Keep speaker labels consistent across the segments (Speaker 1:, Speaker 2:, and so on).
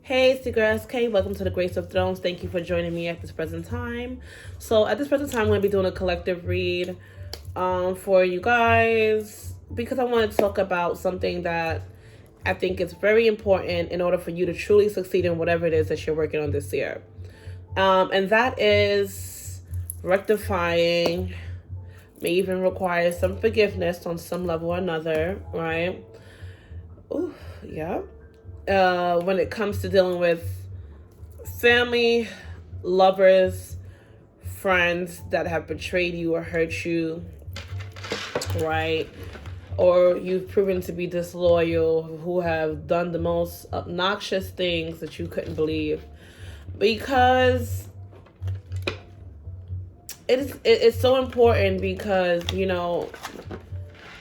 Speaker 1: Hey, it's the girl SK. Welcome to the Grace of Thrones. Thank you for joining me at this present time. So at this present time, I'm going to be doing a collective read for you guys because I want to talk about something that I think is very important in order for you to truly succeed in whatever it is that you're working on this year. And that is rectifying, may even require some forgiveness on some level or another, right? Ooh, yeah. When it comes to dealing with family, lovers, friends that have betrayed you or hurt you, right? Or you've proven to be disloyal, who have done the most obnoxious things that you couldn't believe. Because it's so important because,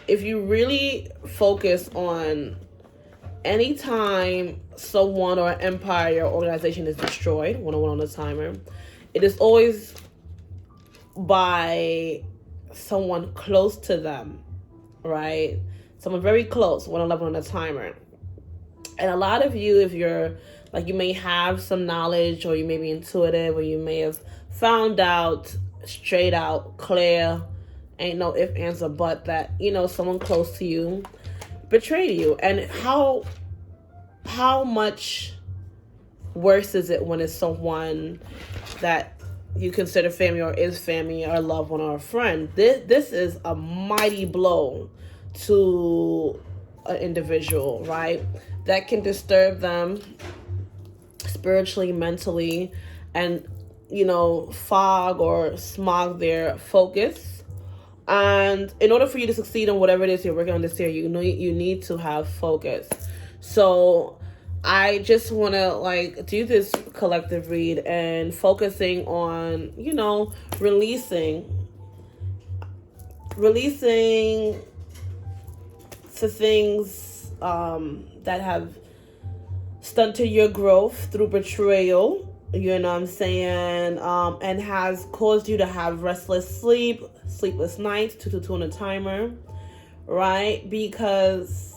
Speaker 1: if you really focus on anytime someone or an empire or organization is destroyed, 101 on the timer, it is always by someone close to them, right? Someone very close, 111 on the timer. And a lot of you, if you're like, you may have some knowledge or you may be intuitive or you may have found out straight out, clear, ain't no if, ands, or but that, someone close to you betrayed you. And how much worse is it when it's someone that you consider family or is family or a loved one or a friend? This is a mighty blow to an individual, right? That can disturb them spiritually, mentally, and fog or smog their focus. And in order for you to succeed in whatever it is you're working on this year, you need to have focus. So I just want to do this collective read and focusing on, releasing to things that have stunted your growth through betrayal, you know what I'm saying, and has caused you to have restless sleepless nights, 222 on a timer, right? Because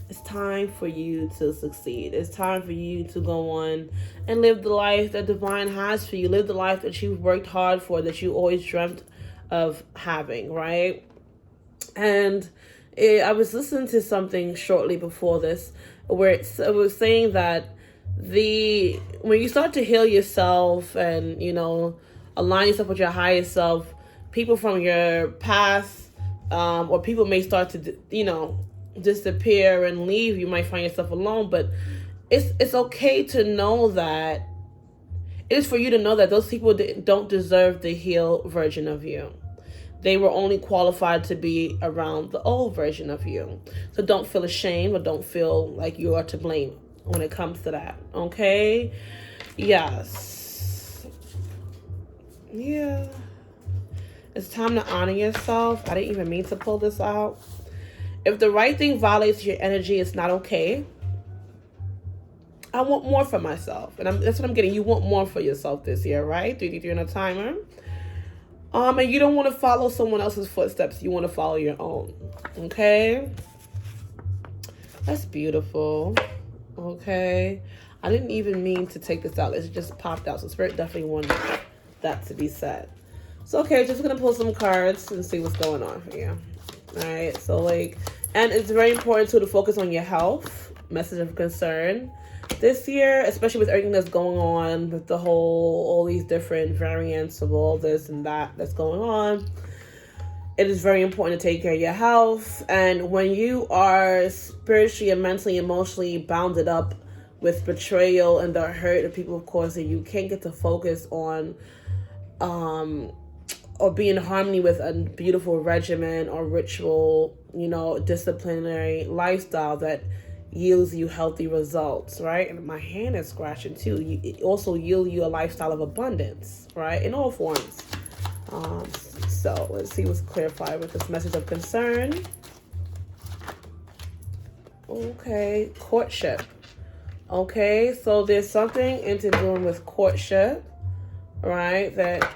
Speaker 1: it's time for you to succeed. It's time for you to go on and live the life that divine has for you. Live the life that you've worked hard for, that you always dreamt of having, right? And I was listening to something shortly before this where it was saying that when you start to heal yourself and, align yourself with your higher self, people from your past or people may start to, disappear and leave. You might find yourself alone, but it's okay to know that it is for you to know that those people don't deserve the healed version of you. They were only qualified to be around the old version of you. So don't feel ashamed or don't feel like you are to blame when it comes to that. Okay? Yes. Yeah. It's time to honor yourself. I didn't even mean to pull this out. If the right thing violates your energy, it's not okay. I want more for myself. And that's what I'm getting. You want more for yourself this year, right? 333 on a timer. And you don't want to follow someone else's footsteps. You want to follow your own. Okay? That's beautiful. Okay? I didn't even mean to take this out. It just popped out. So Spirit definitely wanted that to be said. So, okay, just going to pull some cards and see what's going on for you. All right? So, and it's very important, too, to focus on your health. Message of concern. This year, especially with everything that's going on, with all these different variants of all this and that's going on, it is very important to take care of your health. And when you are spiritually and mentally, emotionally bounded up with betrayal and the hurt of people, of course, that you can't get to focus on or be in harmony with a beautiful regimen or ritual, disciplinary lifestyle that yields you healthy results, right? And my hand is scratching too. It also yield you a lifestyle of abundance, right? In all forms. So let's see what's clarified with this message of concern. Okay, courtship. Okay, so there's something into doing with courtship, right? That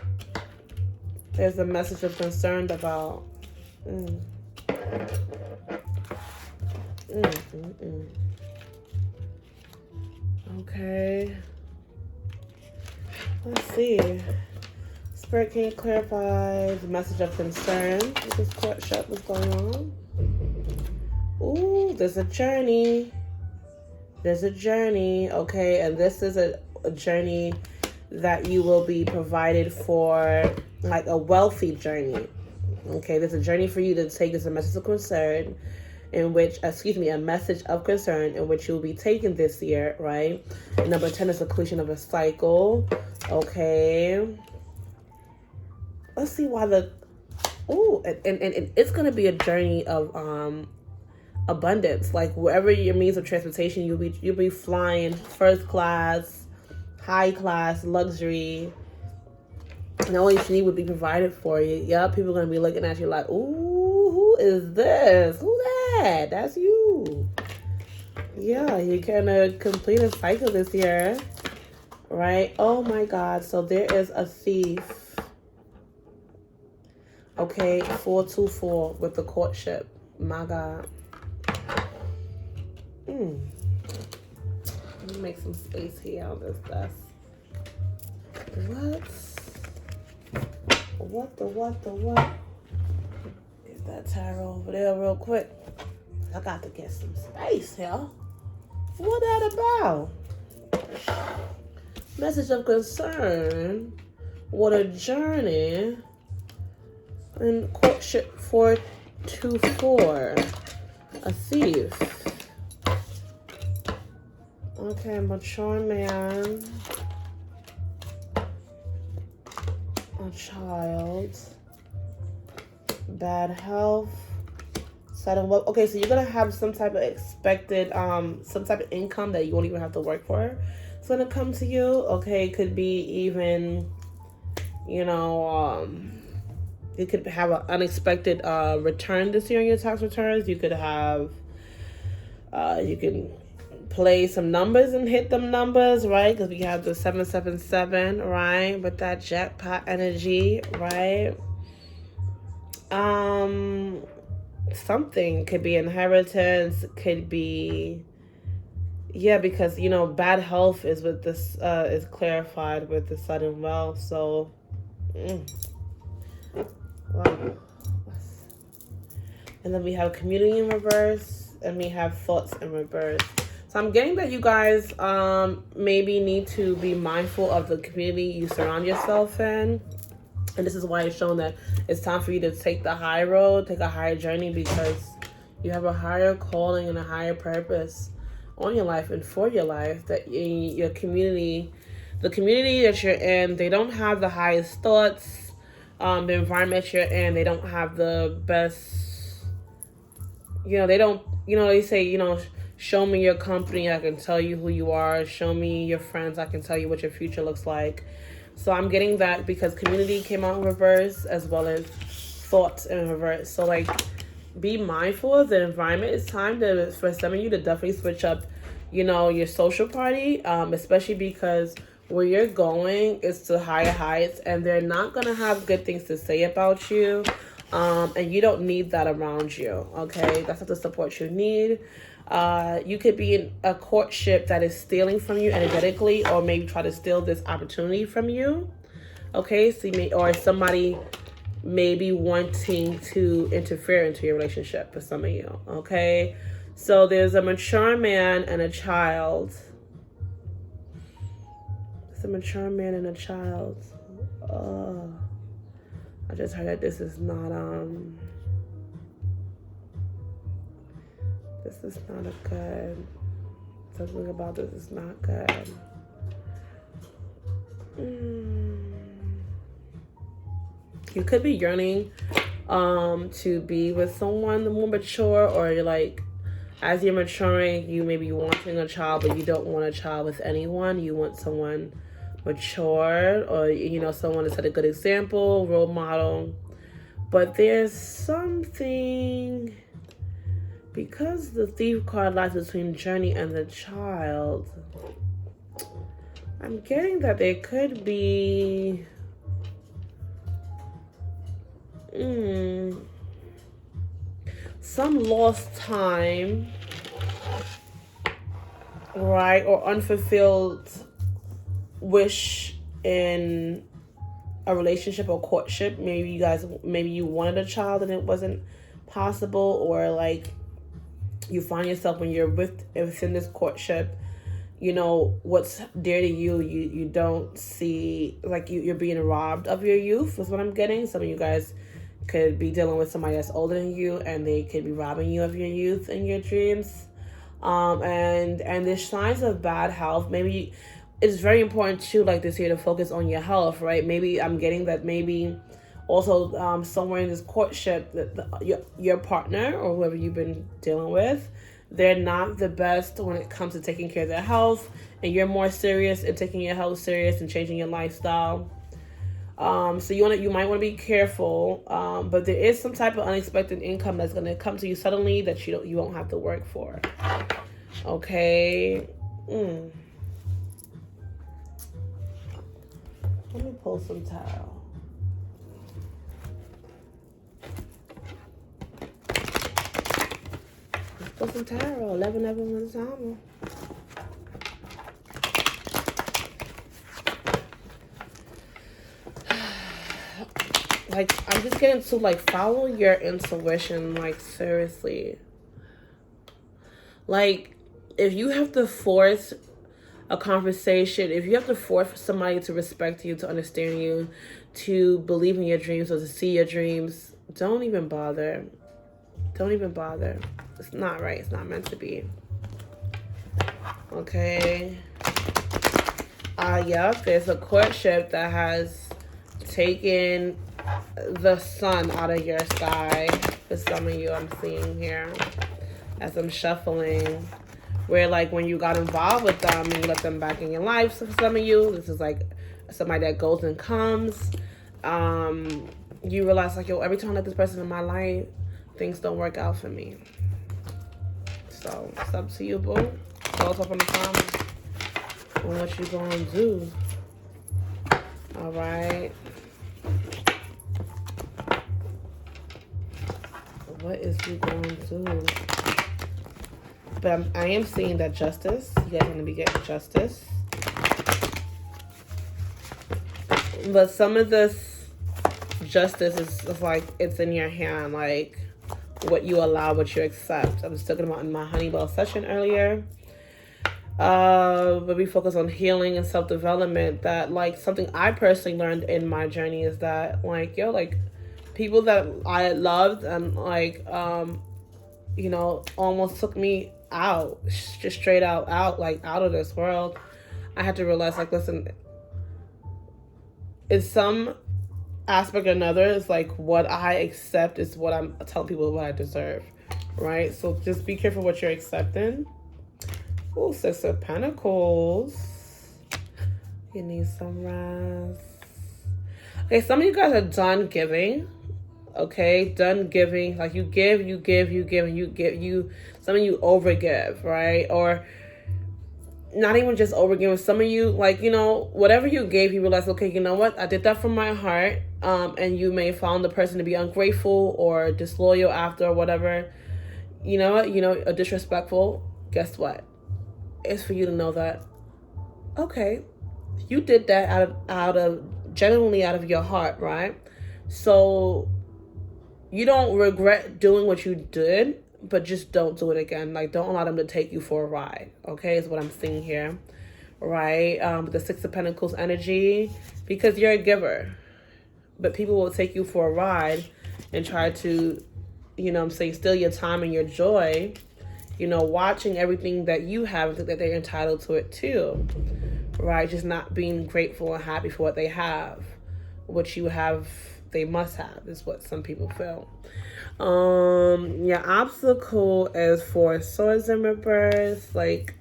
Speaker 1: there's a message of concern about. Okay. Let's see. Spirit, can you clarify the message of concern with this courtship? What's going on? Ooh, there's a journey. There's a journey, okay? And this is a journey that you will be provided for, like a wealthy journey. Okay, there's a journey for you to take as a message of concern in which, a message of concern in which you'll be taken this year, right? And number 10 is the completion of a cycle. Okay. Let's see why and it's going to be a journey of abundance. Like wherever your means of transportation, you'll be flying first class, high class, luxury. And all you need would be provided for you. Yeah, people are going to be looking at you like, ooh, who is this? Who that? That's you. Yeah, you're going to complete a cycle this year. Right? Oh my God. So there is a thief. Okay, 424 with the courtship. My God. Let me make some space here on this desk. What? Get that tarot over there real quick. I got to get some space here. What that about? Message of concern. What a journey. And courtship 424. A thief. Okay, mature man. A child. Bad health. Sudden wealth. Okay, so you're gonna have some type of expected some type of income that you won't even have to work for. It's gonna come to you. Okay, it could be even, you could have an unexpected return this year on your tax returns. You could have you can play some numbers and hit them numbers, right? Because we have the 777, right? With that jackpot energy, right? Something could be inheritance, could be, because bad health is with this is clarified with the sudden wealth. So wow. And then we have community in reverse, and we have thoughts in reverse. So I'm getting that you guys maybe need to be mindful of the community you surround yourself in. And this is why it's shown that it's time for you to take the high road, take a higher journey, because you have a higher calling and a higher purpose on your life and for your life. That in your community, the community that you're in, they don't have the highest thoughts. The environment you're in, they don't have the best, they don't, they say, show me your company, I can tell you who you are. Show me your friends, I can tell you what your future looks like. So I'm getting that because community came out in reverse as well as thoughts in reverse. So be mindful of the environment. It's time for some of you to definitely switch up, your social party, especially because where you're going is to higher heights, and they're not going to have good things to say about you. And you don't need that around you. Okay. That's not the support you need. You could be in a courtship that is stealing from you energetically, or maybe try to steal this opportunity from you. Okay. So or somebody maybe wanting to interfere into your relationship for some of you. Okay. So there's a mature man and a child. It's a mature man and a child. I just heard that this is not a good. Something about this is not good. You could be yearning to be with someone more mature, or you're as you're maturing, you may be wanting a child, but you don't want a child with anyone. You want someone mature, or someone to set a good example, role model. But there's something, because the thief card lies between journey and the child, I'm getting that there could be some lost time right? Or unfulfilled wish in a relationship or courtship. Maybe you wanted a child and it wasn't possible, or like you find yourself when you're within this courtship, what's dear to you don't see, like you're being robbed of your youth is what I'm getting. Some of you guys could be dealing with somebody that's older than you, and they could be robbing you of your youth and your dreams. And there's signs of bad health. Maybe it's very important too, like this year, to focus on your health, right? Maybe I'm getting that maybe also somewhere in this courtship, that your partner or whoever you've been dealing with, they're not the best when it comes to taking care of their health, and you're more serious in taking your health serious and changing your lifestyle. So you might want to be careful, but there is some type of unexpected income that's going to come to you suddenly that you won't have to work for. Okay. Let me pull some tarot. Let's pull some tarot. 11 of them in time. Like, I'm just getting to, like, follow your intuition, like, seriously. Like, if you have to force a conversation, if you have to force somebody to respect you, to understand you, to believe in your dreams or to see your dreams, don't even bother. Don't even bother. It's not right. It's not meant to be. Okay. Yep, there's a courtship that has taken the sun out of your sky. For some of you, I'm seeing here as I'm shuffling, where like when you got involved with them and you let them back in your life. So for some of you, this is like somebody that goes and comes. You realize like, yo, every time I let this person in my life, things don't work out for me. So it's up to you, boo. Tell us up in the comments on what you gonna do. All right. What is you gonna do? But I am seeing that justice. You guys are gonna be getting justice. But some of this justice is like, it's in your hand, like what you allow, what you accept. I was talking about in my honey bell session earlier. But we focus on healing and self-development. That like something I personally learned in my journey is that like, yo, like people that I loved and like, almost took me out, just straight out, like out of this world. I had to realize like, listen, in some aspect or another, it's like what I accept is what I'm telling people what I deserve, right? So just be careful what you're accepting. Ooh, 6 of Pentacles. You need some rest. Okay, some of you guys are done giving. Okay, done giving. Like you give, and some of you overgive, right? Or not even just overgiving. Some of you, like, whatever you gave, you realize, okay, you know what? I did that from my heart. And you may found the person to be ungrateful or disloyal after or whatever. You know what? Or disrespectful. Guess what? It's for you to know that, okay, you did that genuinely out of your heart, right? So you don't regret doing what you did, but just don't do it again. Like, don't allow them to take you for a ride, okay, is what I'm seeing here, right? The 6 of Pentacles energy, because you're a giver, but people will take you for a ride and try to, steal your time and your joy, watching everything that you have and think that they're entitled to it too, right? Just not being grateful and happy for what they have. What you have, they must have, is what some people feel. Your obstacle is 4 swords in reverse, like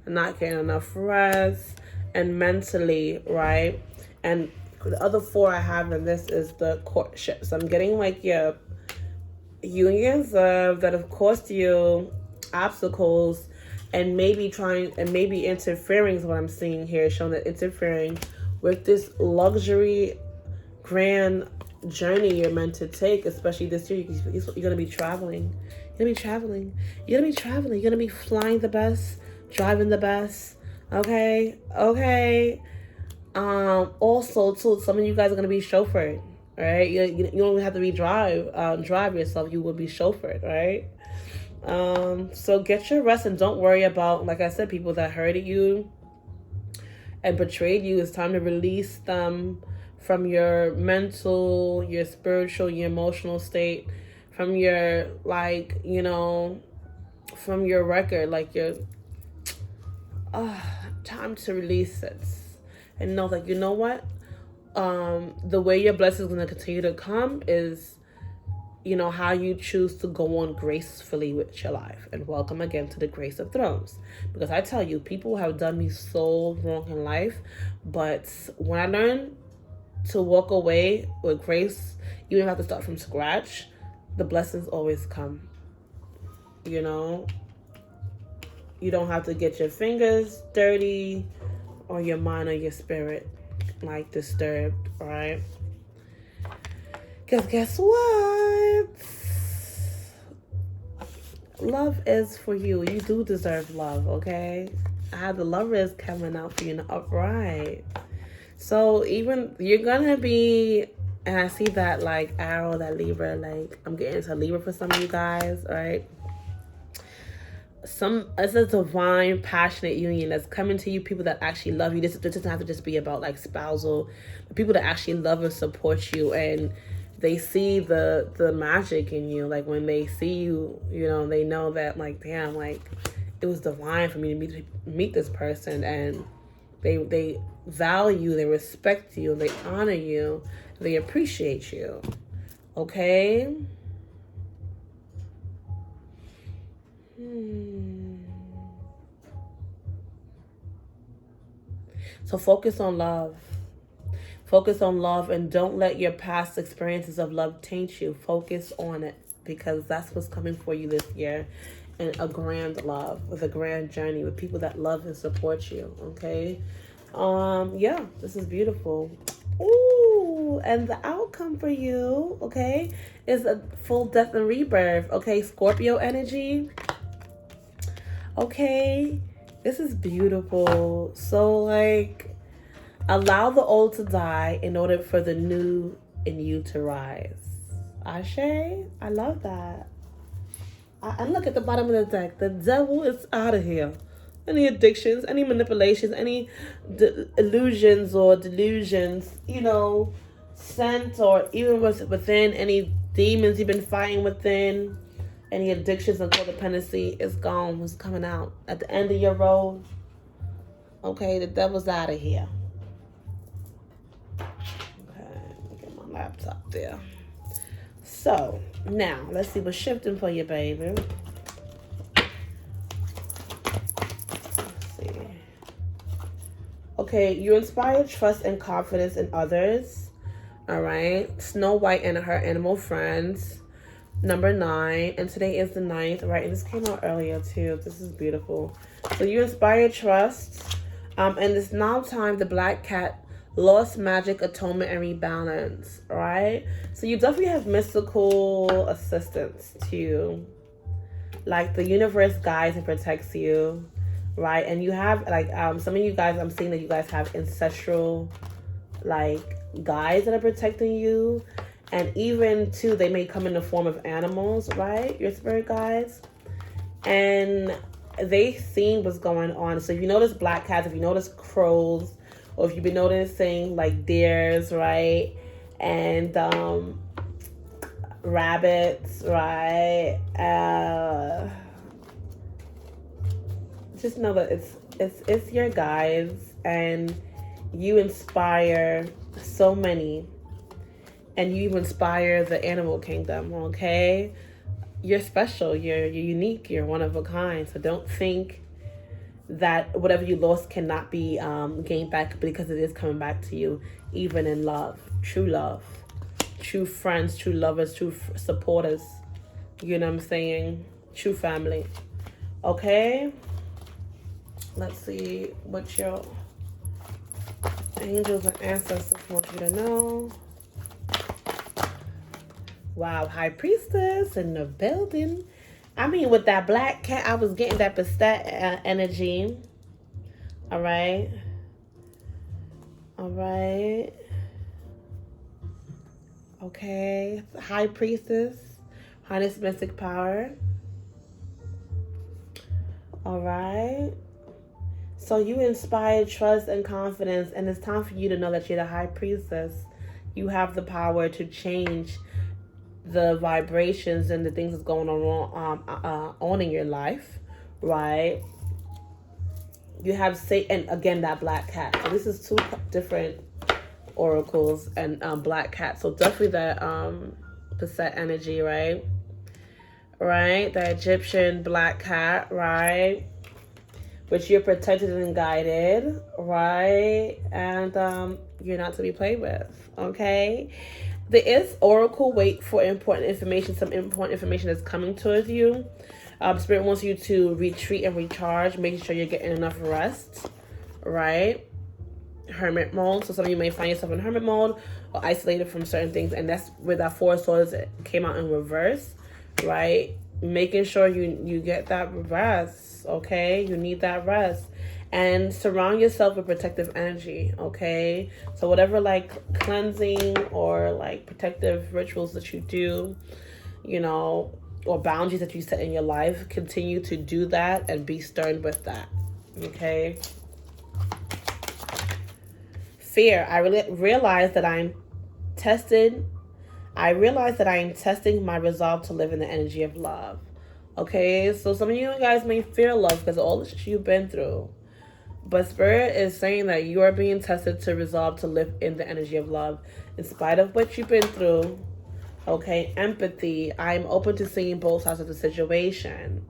Speaker 1: not getting enough rest, and mentally, right? And the other 4 I have in this is the courtship. So I'm getting like your unions that have caused you obstacles, and maybe interfering is what I'm seeing here, showing that interfering with this luxury grand journey you're meant to take, especially this year. You're going to be traveling. You're going to be flying the best, driving the bus. Okay. Also, too, some of you guys are gonna be chauffeured. Right? You don't even have to be drive yourself. You will be chauffeured. Right? So get your rest and don't worry about, like I said, people that hurted you and betrayed you. It's time to release them from your mental, your spiritual, your emotional state, from your, like, from your record, like your, time to release it. And know that, you know what? The way your blessings are going to continue to come is, how you choose to go on gracefully with your life. And welcome again to the Grace of Thrones. Because I tell you, people have done me so wrong in life. But when I learned to walk away with grace, you don't have to start from scratch. The blessings always come. You don't have to get your fingers dirty or your mind or your spirit like disturbed, right? Because guess what? Love is for you. You do deserve love, okay? I have the lovers coming out for you in the upright. So even you're gonna be, and I see that like arrow, that Libra, like I'm getting into Libra for some of you guys, right? It's a divine, passionate union that's coming to you. People that actually love you. This doesn't have to just be about like spousal, but people that actually love and support you, and they see the magic in you. Like when they see you, they know that like, damn, like it was divine for me to meet this person, and they value, they respect you, they honor you, they appreciate you. Okay? So focus on love. Focus on love, and don't let your past experiences of love taint you. Focus on it, because that's what's coming for you this year. And a grand love, with a grand journey, with people that love and support you. Okay? Yeah, this is beautiful. Ooh, and the outcome for you, okay, is a full death and rebirth. Okay, Scorpio energy. Okay, this is beautiful. So, like, allow the old to die in order for the new in you to rise. Ashe, I love that. And look at the bottom of the deck. The devil is out of here. Any addictions, any manipulations, any illusions or delusions, sent or even within, any demons you've been fighting within, any addictions and codependency is gone. It's coming out at the end of your road. Okay, the devil's out of here. Okay, get my laptop there. So now let's see what's shifting for you, baby. Let's see. Okay, you inspire trust and confidence in others. All right, Snow White and her animal friends. Number 9, and today is the 9th, right? And this came out earlier too. This is beautiful. So you inspire trust, and it's now time the Black Cat lost magic, atonement, and rebalance, right? So you definitely have mystical assistance too, like the universe guides and protects you, right? And you have like some of you guys, I'm seeing that you guys have ancestral like guides that are protecting you. And even, too, they may come in the form of animals, right? Your spirit guides. And they seen what's going on. So if you notice black cats, if you notice crows, or if you've been noticing, like, deers, right? And rabbits, right? Just know that it's your guides. And you inspire so many. And you inspire the animal kingdom, okay? You're special, you're unique, you're one of a kind. So don't think that whatever you lost cannot be gained back, because it is coming back to you, even in love, true friends, true lovers, true supporters. You know what I'm saying? True family. Okay? Let's see what your angels and ancestors want you to know. Wow, High Priestess in the building. I mean, with that black cat, I was getting that Bastet energy. All right. All right. Okay. High Priestess. Harness mystic power. All right. So you inspire trust and confidence, and it's time for you to know that you're the High Priestess. You have the power to change the vibrations and the things that's going on in your life, right? You have Satan, and again, that black cat. So this is two different oracles and black cat. So definitely that Basset energy, right? Right, the Egyptian black cat, right? Which you're protected and guided, right? And you're not to be played with, okay? There is oracle. Wait for important information. Some important information is coming towards you. Spirit wants you to retreat and recharge, making sure you're getting enough rest, right? Hermit mode. So some of you may find yourself in hermit mode or isolated from certain things, and that's where that Four of Swords came out in reverse, right? Making sure you get that rest, okay? You need that rest. And surround yourself with protective energy, okay? So whatever like cleansing or like protective rituals that you do, you know, or boundaries that you set in your life, continue to do that and be stern with that, okay? Fear. I really realize that I'm tested. I realize that I am testing my resolve to live in the energy of love. Okay, so some of you guys may fear love because of all the shit you've been through. But Spirit is saying that you are being tested to resolve to live in the energy of love. In spite of what you've been through, okay, empathy. I'm open to seeing both sides of the situation.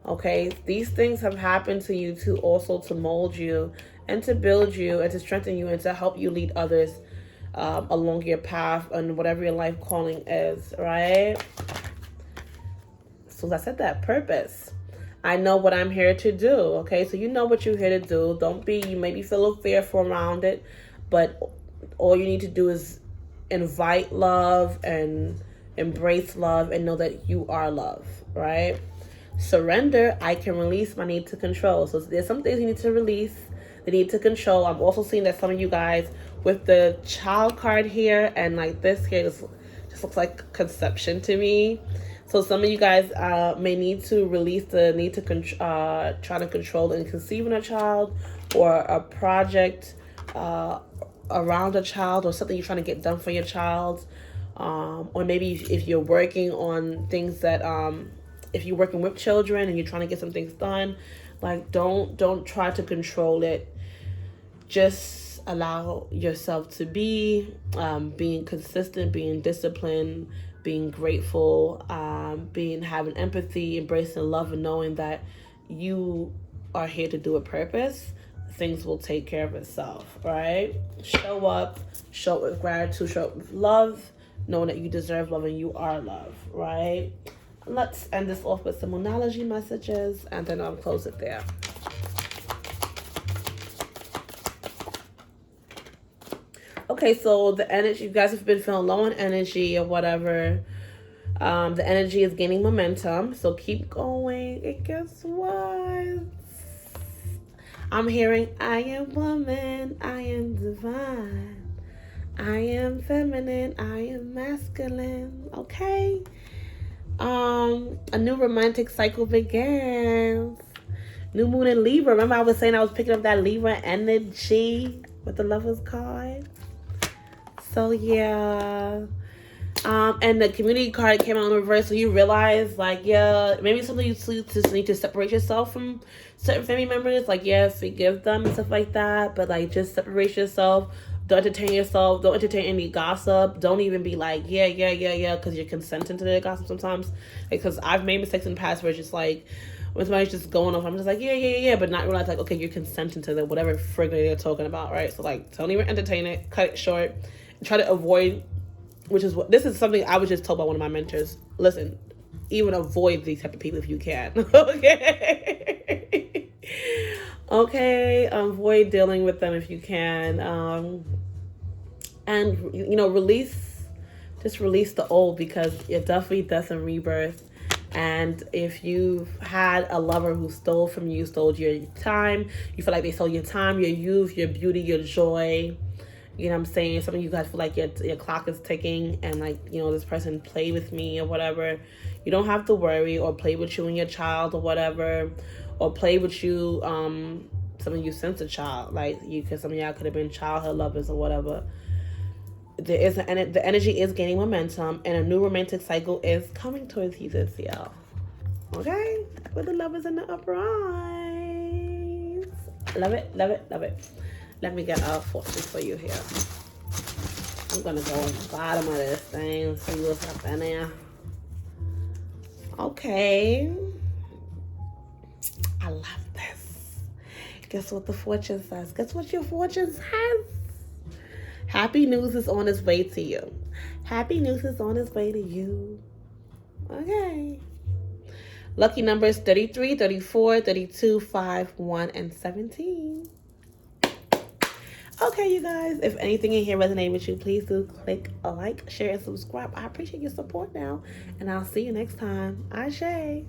Speaker 1: Okay, these things have happened to you to also to mold you and to build you and to strengthen you and to help you lead others along your path and whatever your life calling is, right? So I said that purpose. I know what I'm here to do, okay? So you know what you're here to do. You maybe feel a little fearful around it, but all you need to do is invite love and embrace love and know that you are love, right? Surrender. I can release my need to control. So there's some things you need to release, the need to control. I'm also seeing that some of you guys with the child card here and like this here just looks like conception to me. So some of you guys may need to release the need to try to control and conceiving a child or a project around a child or something you're trying to get done for your child. Or maybe if you're working on things that, if you're working with children and you're trying to get some things done, like don't try to control it. Just allow yourself to be, being consistent, being disciplined, being grateful, having empathy, embracing love, and knowing that you are here to do a purpose. Things will take care of itself, right? Show up with gratitude, show up with love, knowing that you deserve love and you are love, right? Let's end this off with some monology messages, and then I'll close it there. Okay, so the energy, you guys have been feeling low on energy or whatever. The energy is gaining momentum, so keep going. And guess what? I'm hearing, I am woman, I am divine, I am feminine, I am masculine. Okay. A new romantic cycle begins. New moon in Libra. Remember I was saying I was picking up that Libra energy with the Lovers card? So yeah. And the community card came out in reverse, so you realize, like, yeah, maybe something you just need to separate yourself from certain family members. Like, yes, forgive them and stuff like that, but like, just separate yourself. Don't entertain yourself. Don't entertain any gossip. Don't even be like, yeah, because you're consenting to the gossip sometimes. Because I've made mistakes in the past where it's just like, when somebody's just going off, I'm just like, yeah, but not realize, like, okay, you're consenting to whatever friggin' they're talking about, right? So, like, don't even entertain it. Cut it short. Try to avoid, this is something I was just told by one of my mentors. Listen, even avoid these type of people if you can. Okay? Okay, avoid dealing with them if you can. And, release the old, because it definitely death and rebirth. And if you've had a lover who stole from you, stole your time, you feel like they stole your time, your youth, your beauty, your joy. You know what I'm saying? Some of you guys feel like your clock is ticking and like, you know, this person played with me or whatever. You don't have to worry, or play with you and your child or whatever, or play with you. Some of you since a child, like you, because some of y'all could have been childhood lovers or whatever. The energy is gaining momentum, and a new romantic cycle is coming towards you this year. Okay? With the lovers in the uprise. Love it, love it, love it. Let me get fortune for you here. I'm gonna go on the bottom of this thing and see what's up in there. Okay. I love this. Guess what the fortune says? Guess what your fortune says? Happy news is on its way to you. Happy news is on its way to you. Okay. Lucky numbers 33, 34, 32, 5, 1, and 17. Okay, you guys, if anything in here resonated with you, please do click a like, share, and subscribe. I appreciate your support now, and I'll see you next time. Ashe.